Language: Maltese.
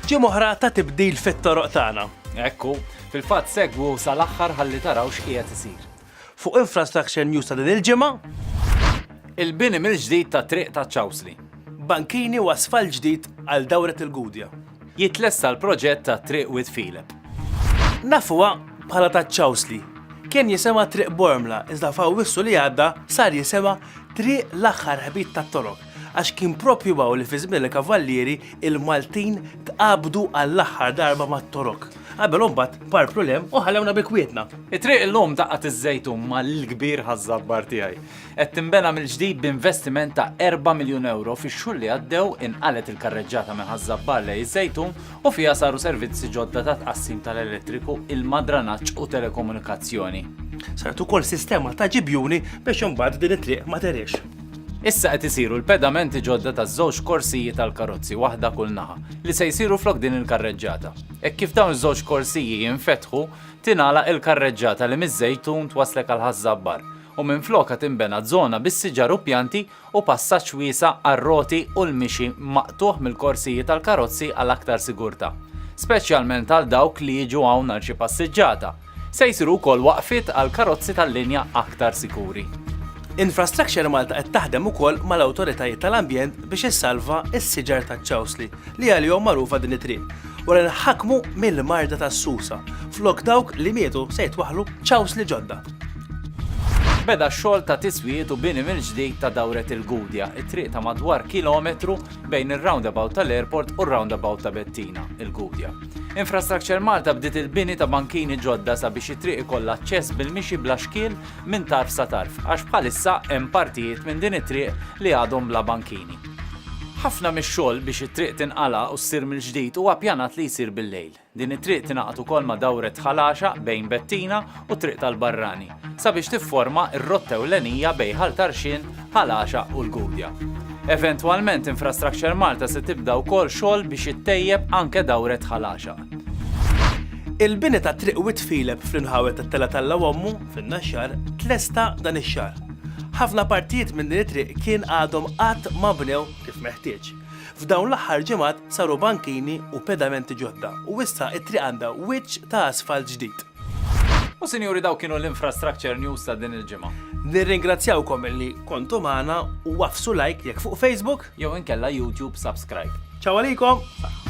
ġie oħra ta' tibdil fit-toroq tagħna. Ekku, fil-fatt segwu sal-aħħar ħalli taraw x'qiegħed isir. Fuq Infrastructure News ta' din il-ġimgħa, Il-bini mill-ġdid ta' triq ta' Ċawsli. bankini u asfalt ġdid għal dawret il-Gudja. Jitlessa l-proġett ta' triq with Philip. Nafuha bħala ta' Ċawsli. Kien jisema triq Bormla, iżda fawissu li għadda sar jisema triq l-aħħar ħbit tat-toroq. Għax kien propju baw li fi żmien il-kavallieri il-Maltin tqabdu għall-aħħar darba mat-toroq. Qabel imbagħad par problem u ħallewna bi kwietna. It-triq illum daqqat iż-żejtun mal-kbir ħażabbar tiegħi. Qed tinbena mill-ġdid b'investiment ta' 4 miljun euro fix-xhur li għaddew inqalet il-karreġġata minn ħażabbar lejn iż-żejtun u fiha saru servizzi ġodda ta' tqassim tal-elettriku, il-madranaġġ u telekomunikazzjoni. Saret ukoll sistema ta' ġibjuni biex imbagħad din it-triq ma terix. Issa qed isiru l-pedamenti ġodda taż-żewġ korsiji tal-karozzi waħda kull naħa li se jsiru flok din il-karreġġata. Hekk kif dawn iż-żewġ korsiji jinfetħu tingħalaq il-karreġġata li miż-żejtun twaslek għal ħażabbar u minflokha tinbena żona bis-siġar u pjanti u passaġġ wiesa' għar-roti u l-mixi maqtuħ mill-korsiji tal-karozzi għal aktar sigurtà, speċjalment għal dawk li jiġu hawn għal xi passiġġata. Se jsiru wkoll waqfiet għal karozzi tal-linja aktar sikuri. Infrastructure Malta qed taħdem ukoll mal-awtoritajiet tal-ambjent biex issalva s-siġar ta' Ċawsli li għalihom magħrufa din it-triq wara nħakkmu mill-marda tas-Susa flok dawk li mietu se jitwaħħlu Ċawsli ġodda. Beda x-xogħol ta' tiswiet u bini mill-ġdid ta' dawret il-Gudja, it-triq ta' madwar kilometru bejn ir-roundabout tal-airport u r-roundabout ta' Bettina, il-Gudja. Infrastructure Malta bdiet il-bini ta' bankini ġodda sabiex it-triq ikollha aċċess bil-mixi bla xkiel minn tarf sa tarf, għax bħalissa hemm partijiet minn din it-triq li għadhom bla bankini. Ħafna mix-xogħol biex it-triq tinqala u ssir mill-ġdid huwa ppjanat li jsir bil-lejl. Din it-triq tingħaqad ukoll ma' dawret Ħalaxa bejn Bettina u triq tal-Barrani sabiex tifforma r-rotta ewlenija bejn Ħaltarxin, Ħalaxa u l-Gudja. Eventwalment Infrastructure Malta se tibda wkoll xogħol biex ittejjeb anke dawret Ħalaxa. Il-bini ta' triq with Philip fl-inħawet tat-tela tal-Lawommu fin-naxxar tlesta dan ix-xahar. Ħafna partijiet minn din it-triq kien għadhom qatt ma bnew kif meħtieġ. F'dawn l-aħħar ġimgħat saru bankini u pedamenti ġodda u issa it-triq għandha wiċċ ta' asfalt ġdid. U sinjuri daw kienu l-Infrastructure News ta' din il-ġimgħa. Nirringrazzjawkom li kontu magħna u wafsu like jekk fuq Facebook Jew inkella YouTube subscribe. Ċaw għalikom!